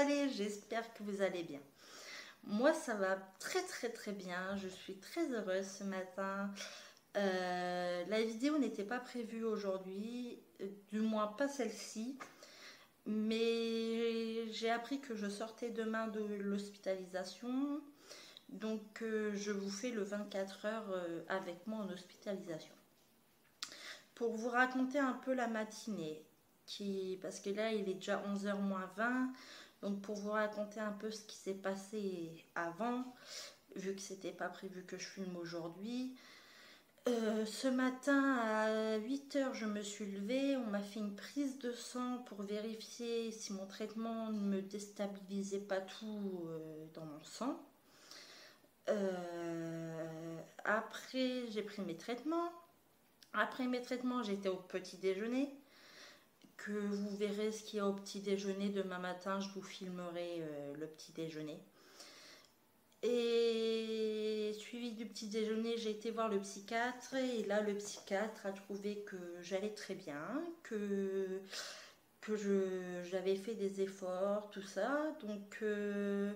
allez? J'espère que vous allez bien. Moi, ça va très bien. Je suis très heureuse ce matin. La vidéo n'était pas prévue aujourd'hui, du moins pas celle-ci. Mais j'ai appris que je sortais demain de l'hospitalisation. Donc, je vous fais le 24 heures avec moi en hospitalisation. Pour vous raconter un peu la matinée, parce que là, il est déjà 11h moins 20. Donc, pour vous raconter un peu ce qui s'est passé avant, vu que c'était pas prévu que je filme aujourd'hui. Ce matin à 8h, je me suis levée. On m'a fait une prise de sang pour vérifier si mon traitement ne me déstabilisait pas tout dans mon sang. Après, j'ai pris mes traitements. Après mes traitements, j'étais au petit déjeuner. Que vous verrez ce qu'il y a au petit déjeuner demain matin. Je vous filmerai le petit déjeuner. Et suivi du petit déjeuner, j'ai été voir le psychiatre. Et là, le psychiatre a trouvé que j'allais très bien, que j'avais fait des efforts, tout ça. Donc, que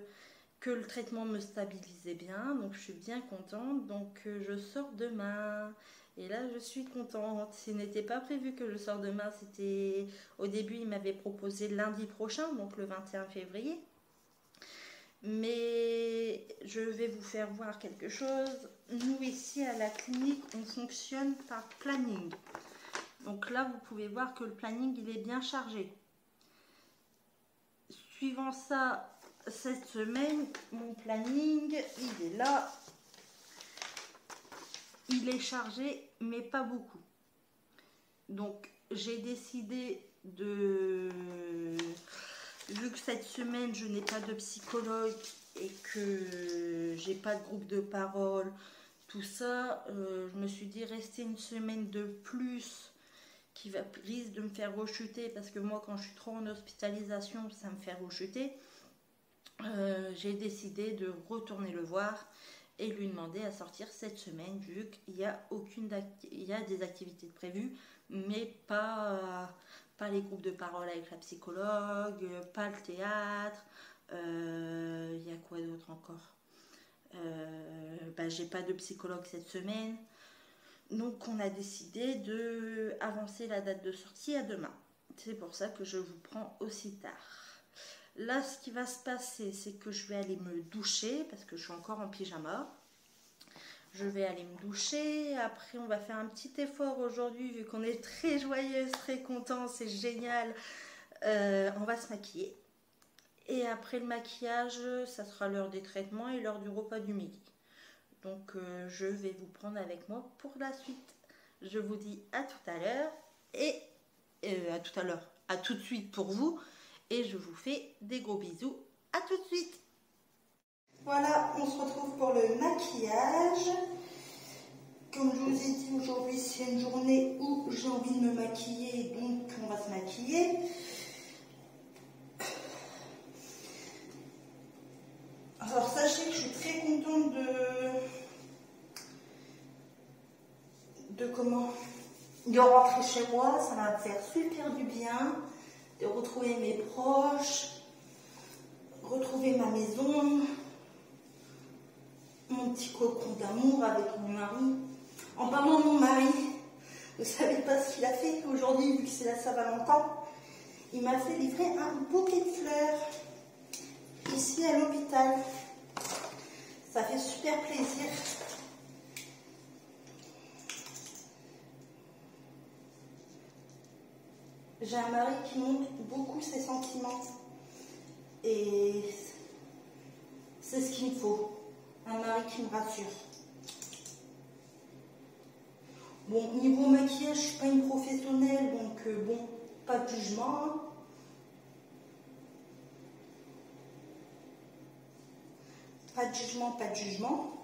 le traitement me stabilisait bien. Donc, je suis bien contente. Donc, je sors demain. Et là, je suis contente. Ce n'était pas prévu que je sorte demain. C'était au début, il m'avait proposé lundi prochain, donc le 21 février. Mais je vais vous faire voir quelque chose. Nous, ici, à la clinique, on fonctionne par planning. Donc là, vous pouvez voir que le planning, il est bien chargé. Suivant ça, cette semaine, mon planning, il est là. Il est chargé, mais pas beaucoup. Donc, j'ai décidé de... Vu que cette semaine, je n'ai pas de psychologue et que j'ai pas de groupe de parole, tout ça, je me suis dit rester une semaine de plus qui risque de me faire rechuter parce que moi, quand je suis trop en hospitalisation, ça me fait rechuter. J'ai décidé de retourner le voir et lui demander à sortir cette semaine vu qu'il y a des activités prévues mais pas les groupes de parole avec la psychologue, pas le théâtre. Il y a quoi d'autre encore? J'ai pas de psychologue cette semaine, donc on a décidé de avancer la date de sortie à demain. C'est pour ça que je vous prends aussi tard. Là, ce qui va se passer, c'est que je vais aller me doucher parce que je suis encore en pyjama. Je vais aller me doucher. Après, on va faire un petit effort aujourd'hui vu qu'on est très joyeuse, très content, c'est génial. On va se maquiller. Et après le maquillage, ça sera l'heure des traitements et l'heure du repas du midi. Donc, je vais vous prendre avec moi pour la suite. Je vous dis à tout à l'heure et à tout à l'heure, à tout de suite pour vous. Et je vous fais des gros bisous. À tout de suite. Voilà, on se retrouve pour le maquillage. Comme je vous ai dit, aujourd'hui c'est une journée où j'ai envie de me maquiller, donc on va se maquiller. Alors sachez que je suis très contente de rentrer chez moi. Ça va me faire super du bien de retrouver mes proches, retrouver ma maison, mon petit cocon d'amour avec mon mari. En parlant de mon mari, vous savez pas ce qu'il a fait aujourd'hui, vu que c'est la Saint-Valentin. Il m'a fait livrer un bouquet de fleurs ici à l'hôpital. Ça fait super plaisir. J'ai un mari qui montre beaucoup ses sentiments. Et c'est ce qu'il me faut. Un mari qui me rassure. Bon, niveau maquillage, je ne suis pas une professionnelle, donc bon, pas de jugement. Pas de jugement, pas de jugement.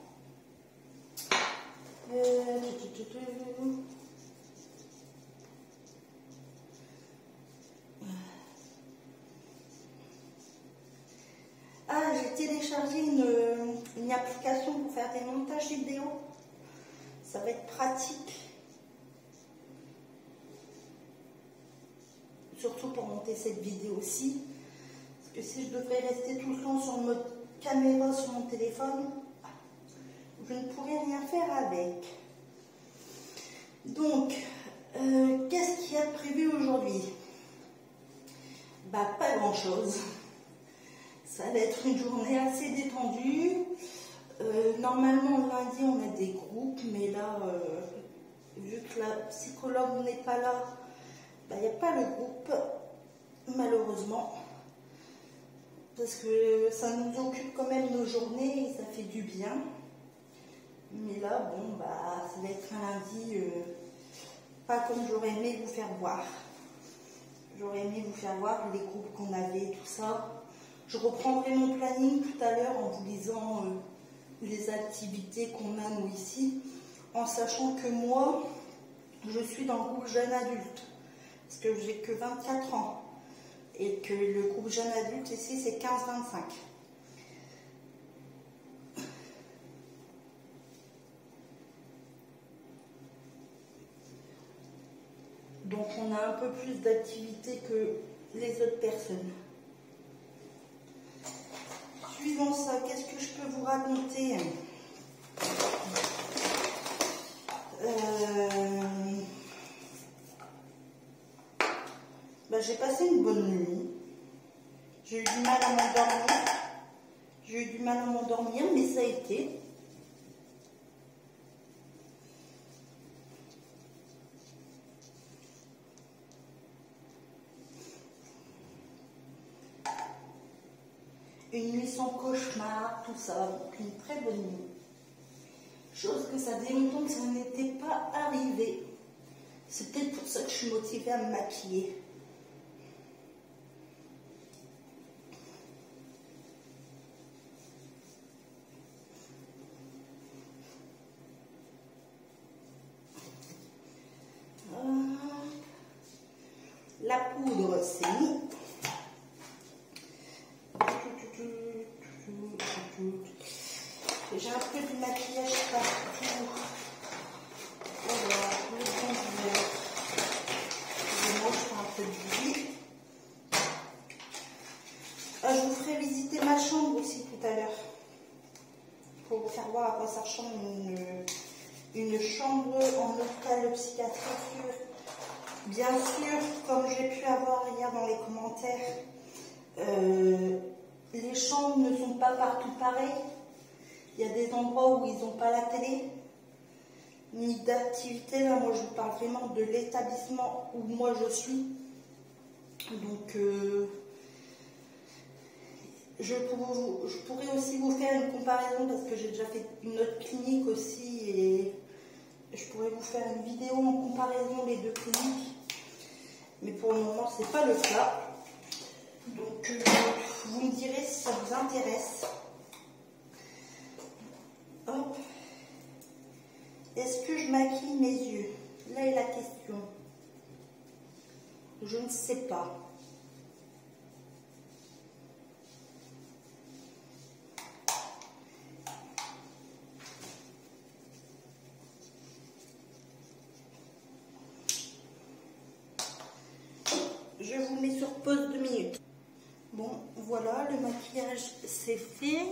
Ah, j'ai téléchargé une application pour faire des montages vidéo. Ça va être pratique. Surtout pour monter cette vidéo aussi. Parce que si je devrais rester tout le temps sur le mode caméra sur mon téléphone, je ne pourrais rien faire avec. Donc, qu'est-ce qu'il y a de prévu aujourd'hui? Bah, pas grand-chose. Ça va être une journée assez détendue. Normalement, lundi, on a des groupes, mais là, vu que la psychologue n'est pas là, bah, il n'y a pas le groupe, malheureusement. Parce que ça nous occupe quand même nos journées et ça fait du bien. Mais là, bon, bah, ça va être un lundi pas comme j'aurais aimé vous faire voir. J'aurais aimé vous faire voir les groupes qu'on avait, tout ça. Je reprendrai mon planning tout à l'heure en vous disant les activités qu'on a nous ici, en sachant que moi, je suis dans le groupe jeune adulte, parce que j'ai que 24 ans, et que le groupe jeune adulte ici, c'est 15-25. Donc on a un peu plus d'activités que les autres personnes. Suivant ça, qu'est-ce que je peux vous raconter? Bah, j'ai passé une bonne nuit. J'ai eu du mal à m'endormir. J'ai eu du mal à m'endormir, mais ça a été. Une nuit sans cauchemar, tout ça, donc une très bonne nuit. Chose que ça faisait longtemps que ça n'était pas arrivé. C'est peut-être pour ça que je suis motivée à me maquiller. La poudre, c'est mis. J'ai un peu de maquillage partout. Voilà, le bronzer. Excusez-moi, je fais un peu de bruit. Je vous ferai visiter ma chambre aussi tout à l'heure. Pour vous faire voir à quoi ça ressemble une chambre en hôpital psychiatrique. Bien sûr, comme j'ai pu avoir hier dans les commentaires, les chambres ne sont pas partout pareilles. Il y a des endroits où ils n'ont pas la télé, ni d'activité. Là, moi, je vous parle vraiment de l'établissement où moi je suis. Donc, je pourrais aussi vous faire une comparaison parce que j'ai déjà fait une autre clinique aussi et je pourrais vous faire une vidéo en comparaison des deux cliniques. Mais pour le moment, ce n'est pas le cas. Donc, vous me direz si ça vous intéresse. Hop. Est-ce que je maquille mes yeux? Là est la question. Je ne sais pas. Je vous mets sur pause 2 minutes. Bon, voilà, le maquillage c'est fait.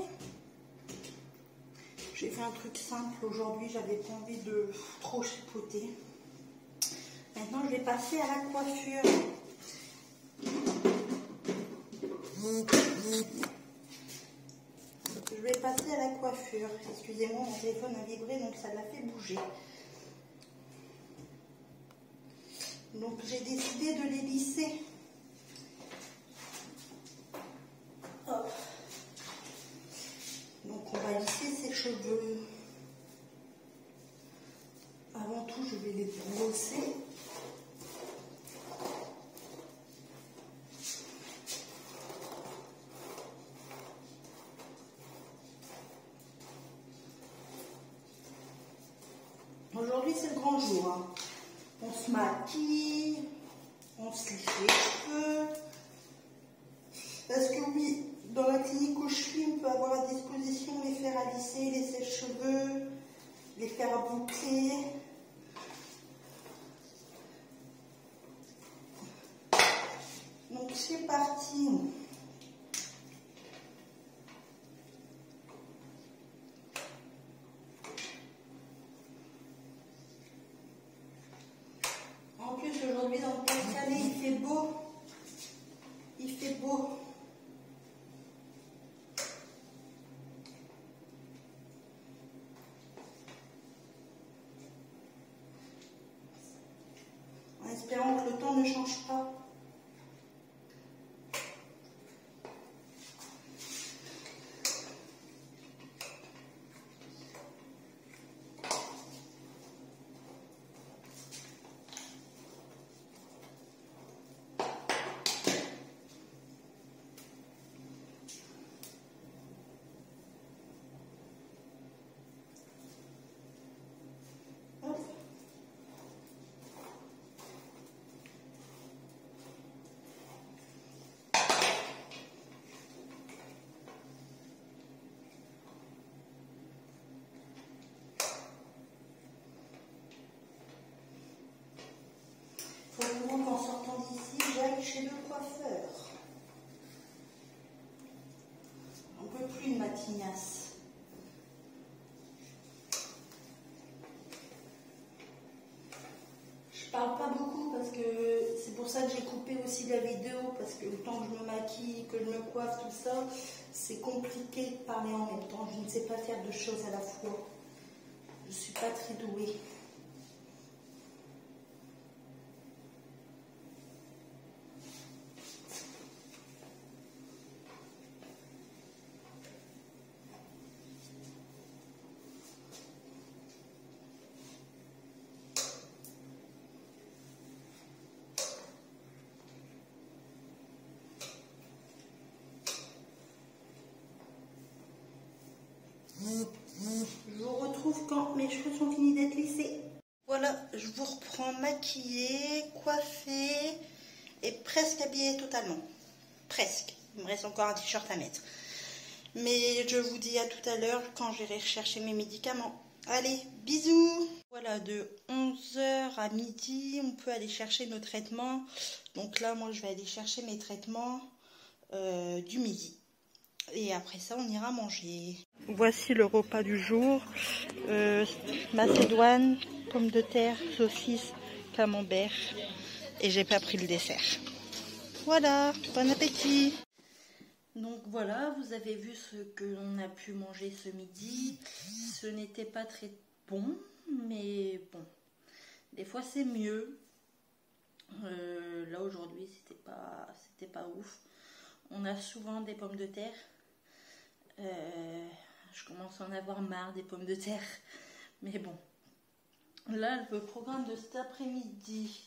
J'ai fait un truc simple aujourd'hui, j'avais pas envie de trop chipoter. Maintenant, je vais passer à la coiffure. Je vais passer à la coiffure. Excusez-moi, mon téléphone a vibré, donc ça l'a fait bouger. Donc, j'ai décidé de les lisser. Hop. Donc, on va lisser ses cheveux. Avant tout, je vais les brosser. Aujourd'hui, c'est le grand jour. Hein. On se maquille, on se lisse les cheveux. Parce que oui, dans la clinique où je suis, on peut avoir à disposition les fers à lisser, les sèche-cheveux, les fers à boucler. Donc c'est parti. fait beau. Il fait beau. En espérant que le temps ne change pas. Pour le moment qu'en sortant d'ici, j'aille chez le coiffeur. On ne peut plus de ma tignasse. Je parle pas beaucoup parce que c'est pour ça que j'ai coupé aussi la vidéo, parce que le temps que je me maquille, que je me coiffe, tout ça, c'est compliqué de parler en même temps. Je ne sais pas faire deux choses à la fois. Je ne suis pas très douée. Je vous retrouve quand mes cheveux sont finis d'être lissés. Voilà, je vous reprends maquillée, coiffée et presque habillée totalement. Presque. Il me reste encore un t-shirt à mettre. Mais je vous dis à tout à l'heure quand j'irai chercher mes médicaments. Allez, bisous! Voilà, de 11 h à midi, on peut aller chercher nos traitements. Donc là, moi, je vais aller chercher mes traitements du midi. Et après ça, on ira manger. Voici le repas du jour. Macédoine, pommes de terre, saucisses, camembert. Et j'ai pas pris le dessert. Voilà, bon appétit! Donc voilà, vous avez vu ce que l'on a pu manger ce midi. Ce n'était pas très bon, mais bon, des fois c'est mieux. Là aujourd'hui, c'était pas ouf. On a souvent des pommes de terre. Je commence à en avoir marre des pommes de terre. Mais bon. Là, le programme de cet après-midi.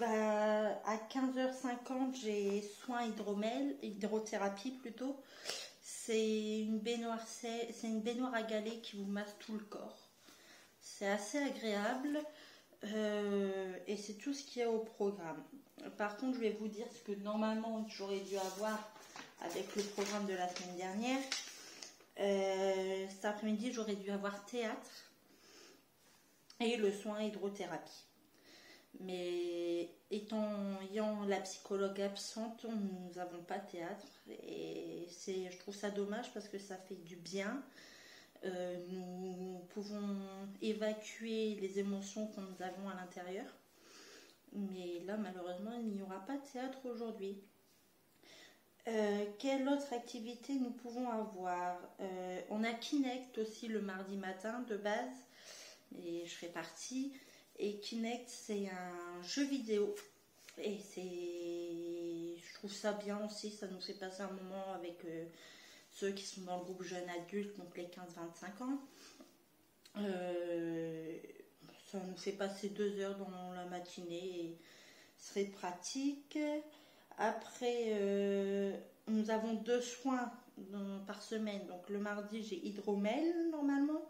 À 15 h 50, j'ai soin hydrothérapie plutôt. C'est une baignoire à galets qui vous masse tout le corps. C'est assez agréable. Et c'est tout ce qu'il y a au programme. Par contre, je vais vous dire ce que normalement j'aurais dû avoir avec le programme de la semaine dernière. Cet après-midi, j'aurais dû avoir théâtre et le soin hydrothérapie. Mais ayant la psychologue absente, nous n'avons pas théâtre. Et je trouve ça dommage parce que ça fait du bien. Nous pouvons évacuer les émotions que nous avons à l'intérieur. Mais là, malheureusement, il n'y aura pas de théâtre aujourd'hui. Quelle autre activité nous pouvons avoir? On a Kinect aussi le mardi matin de base. Et je fais partie. Et Kinect, c'est un jeu vidéo. Et je trouve ça bien aussi. Ça nous fait passer un moment avec ceux qui sont dans le groupe jeunes adultes, donc les 15-25 ans. Ça nous fait passer 2 heures dans la matinée et ce serait pratique. Après, nous avons 2 soins par semaine. Donc le mardi, j'ai hydromel normalement.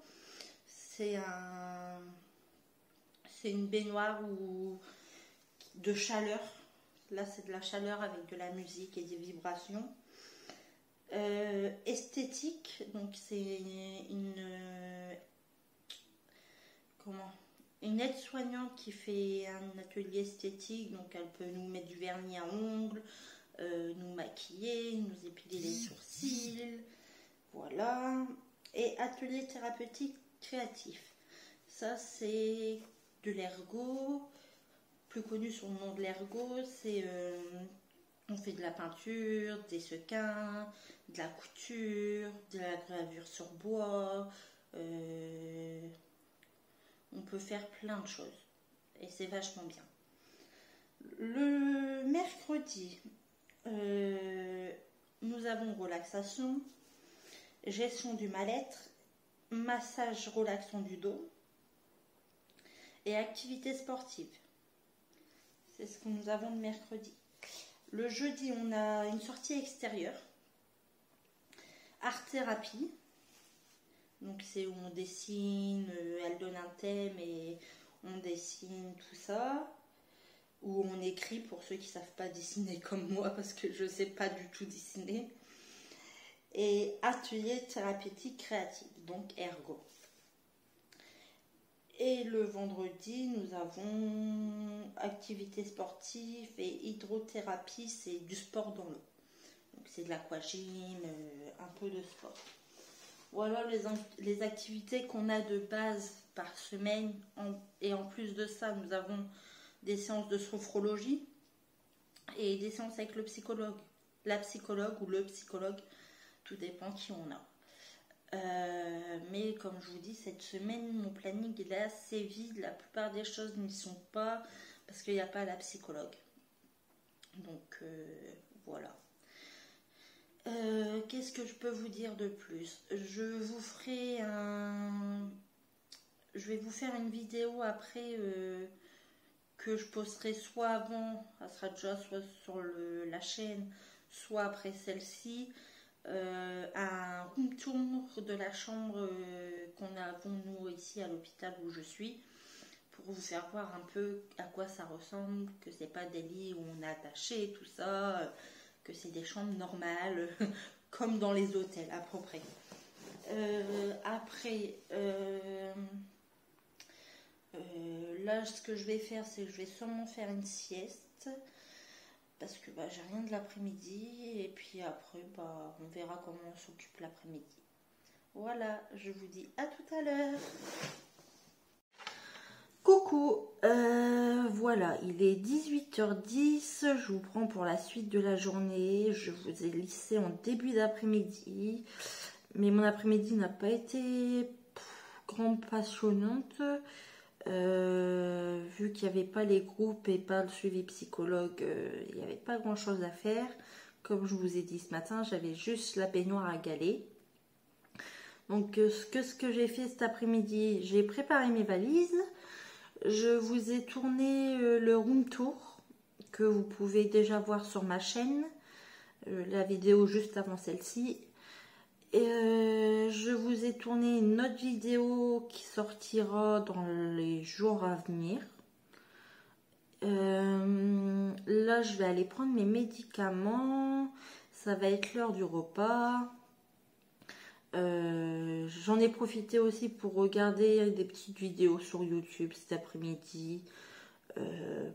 C'est une baignoire de chaleur. Là, c'est de la chaleur avec de la musique et des vibrations. Esthétique, donc c'est une aide-soignante qui fait un atelier esthétique, donc elle peut nous mettre du vernis à ongles, nous maquiller, nous épiler les sourcils, voilà. Et atelier thérapeutique créatif, ça c'est de l'ergot, plus connu sous le nom de l'ergot. C'est on fait de la peinture, des sequins, de la couture, de la gravure sur bois. On peut faire plein de choses et c'est vachement bien. Le mercredi, nous avons relaxation, gestion du mal-être, massage relaxant du dos et activité sportive. C'est ce que nous avons le mercredi. Le jeudi, on a une sortie extérieure, art thérapie. Donc c'est où on dessine, elle donne un thème et on dessine tout ça. Où on écrit pour ceux qui ne savent pas dessiner comme moi parce que je ne sais pas du tout dessiner. Et atelier thérapeutique créatif, donc ergo. Et le vendredi, nous avons activité sportive et hydrothérapie, c'est du sport dans l'eau. Donc c'est de l'aquagym, un peu de sport. Voilà les activités qu'on a de base par semaine. Et en plus de ça, nous avons des séances de sophrologie et des séances avec le psychologue. La psychologue ou le psychologue, tout dépend qui on a. Mais comme je vous dis, cette semaine, mon planning il est assez vide. La plupart des choses n'y sont pas parce qu'il n'y a pas la psychologue. Donc voilà. Qu'est-ce que je peux vous dire de plus? Je vais vous faire une vidéo après que je posterai soit avant, ça sera déjà soit sur la chaîne, soit après celle-ci. Un room tour de la chambre qu'on avons nous ici à l'hôpital où je suis, pour vous faire voir un peu à quoi ça ressemble, que c'est pas des lits où on est attaché, tout ça, que c'est des chambres normales, comme dans les hôtels à peu près. Après, là ce que je vais faire, c'est que je vais sûrement faire une sieste. Parce que j'ai rien de l'après-midi et puis après on verra comment on s'occupe l'après-midi. Voilà, je vous dis à tout à l'heure. Coucou, voilà, il est 18h10, je vous prends pour la suite de la journée. Je vous ai lissé en début d'après-midi, mais mon après-midi n'a pas été grande passionnante. Vu qu'il n'y avait pas les groupes et pas le suivi psychologue, il n'y avait pas grand chose à faire. Comme je vous ai dit ce matin, j'avais juste la baignoire à galer. Donc ce que j'ai fait cet après-midi, j'ai préparé mes valises. Je vous ai tourné le room tour que vous pouvez déjà voir sur ma chaîne. La vidéo juste avant celle-ci. Je vous ai tourné une autre vidéo qui sortira dans les jours à venir. Là, je vais aller prendre mes médicaments. Ça va être l'heure du repas. J'en ai profité aussi pour regarder des petites vidéos sur YouTube cet après-midi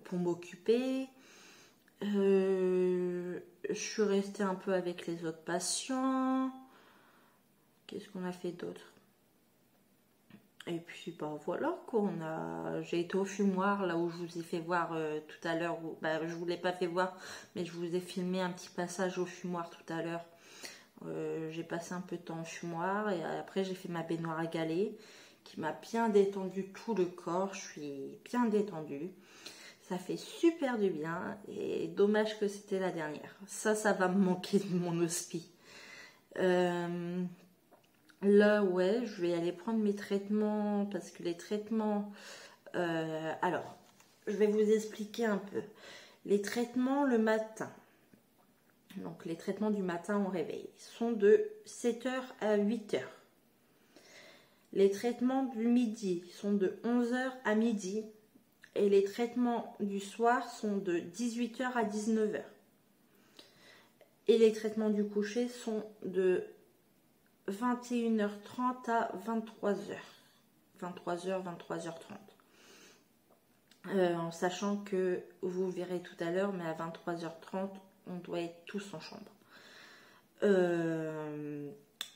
pour m'occuper. Je suis restée un peu avec les autres patients. Qu'est-ce qu'on a fait d'autre? Et puis voilà quoi, j'ai été au fumoir là où je vous ai fait voir tout à l'heure. Je vous l'ai pas fait voir, mais je vous ai filmé un petit passage au fumoir tout à l'heure. J'ai passé un peu de temps au fumoir et après j'ai fait ma baignoire à galets qui m'a bien détendu tout le corps. Je suis bien détendue. Ça fait super du bien et dommage que c'était la dernière. Ça va me manquer de mon hospi. Là, ouais, je vais aller prendre mes traitements parce que les traitements... alors, je vais vous expliquer un peu. Les traitements le matin, donc les traitements du matin au réveil, sont de 7h à 8h. Les traitements du midi sont de 11h à midi. Et les traitements du soir sont de 18h à 19h. Et les traitements du coucher sont de 21h30 à 23h. 23h30. En sachant que vous verrez tout à l'heure, mais à 23h30, on doit être tous en chambre.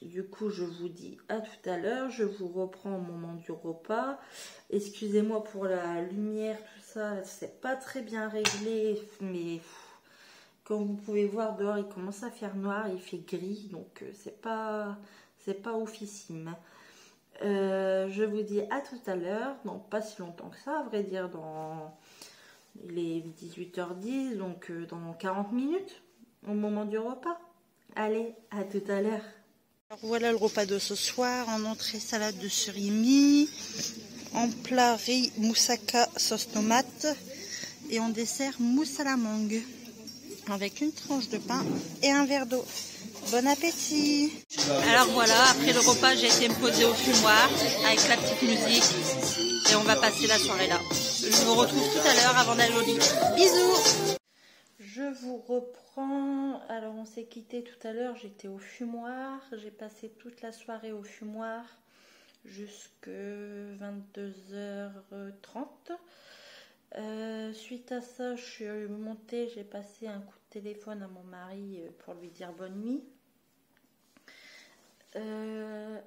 Du coup, je vous dis à tout à l'heure. Je vous reprends au moment du repas. Excusez-moi pour la lumière, tout ça. C'est pas très bien réglé. Mais comme vous pouvez voir, dehors, il commence à faire noir. Il fait gris. Donc, c'est pas oufissime. Je vous dis à tout à l'heure. Dans pas si longtemps que ça, à vrai dire. Il est 18h10. Donc, dans 40 minutes. Au moment du repas. Allez, à tout à l'heure. Alors voilà le repas de ce soir. En entrée, salade de surimi. En plat, riz moussaka sauce tomate. Et en dessert, mousse à la mangue. Avec une tranche de pain et un verre d'eau. Bon appétit! Alors voilà, après le repas, j'ai été me poser au fumoir avec la petite musique. Et on va passer la soirée là. Je vous retrouve tout à l'heure avant d'aller au lit. Bisous! Je vous reprends. Alors on s'est quitté tout à l'heure, j'étais au fumoir. J'ai passé toute la soirée au fumoir jusqu'à 22h30. Suite à ça, je suis montée, j'ai passé un coup de téléphone à mon mari pour lui dire bonne nuit.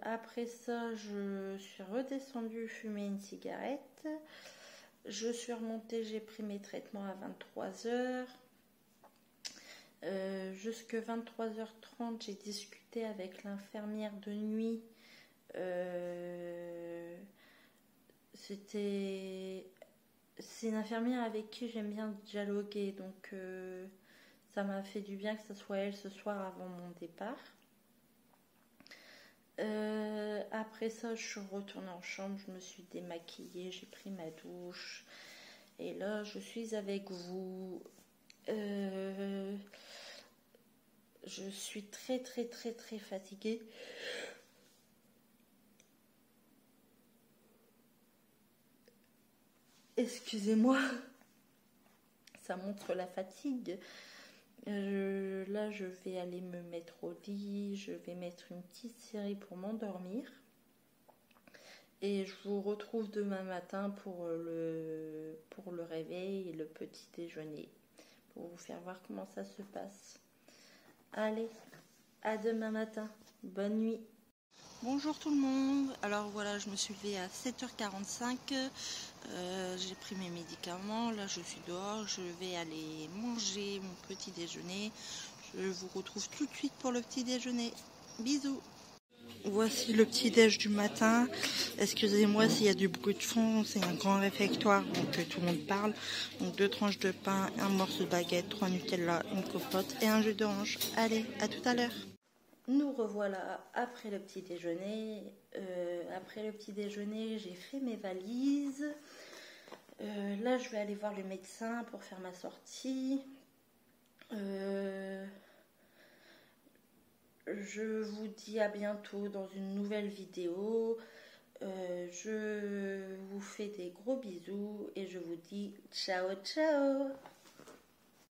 Après ça, je suis redescendue fumer une cigarette. Je suis remontée, j'ai pris mes traitements à 23h. Jusqu'à 23h30, j'ai discuté avec l'infirmière de nuit. C'est une infirmière avec qui j'aime bien dialoguer, donc ça m'a fait du bien que ce soit elle ce soir avant mon départ. Après ça, je suis retournée en chambre, je me suis démaquillée, j'ai pris ma douche. Et là, je suis avec vous. Je suis très fatiguée. Excusez-moi, ça montre la fatigue. Là, je vais aller me mettre au lit. Je vais mettre une petite série pour m'endormir. Et je vous retrouve demain matin pour le réveil et le petit déjeuner. Pour vous faire voir comment ça se passe. Allez, à demain matin. Bonne nuit. Bonjour tout le monde. Alors voilà, je me suis levée à 7h45. J'ai pris mes médicaments. Là, je suis dehors. Je vais aller manger mon petit déjeuner. Je vous retrouve tout de suite pour le petit déjeuner. Bisous. Voici le petit déj du matin. Excusez-moi s'il y a du bruit de fond, c'est un grand réfectoire, donc tout le monde parle. Donc 2 tranches de pain, un morceau de baguette, 3 Nutella, une compote et un jus d'orange. Allez, à tout à l'heure. Nous revoilà après le petit déjeuner. Après le petit déjeuner, j'ai fait mes valises. Là, je vais aller voir le médecin pour faire ma sortie. Je vous dis à bientôt dans une nouvelle vidéo. Je vous fais des gros bisous et je vous dis ciao ciao.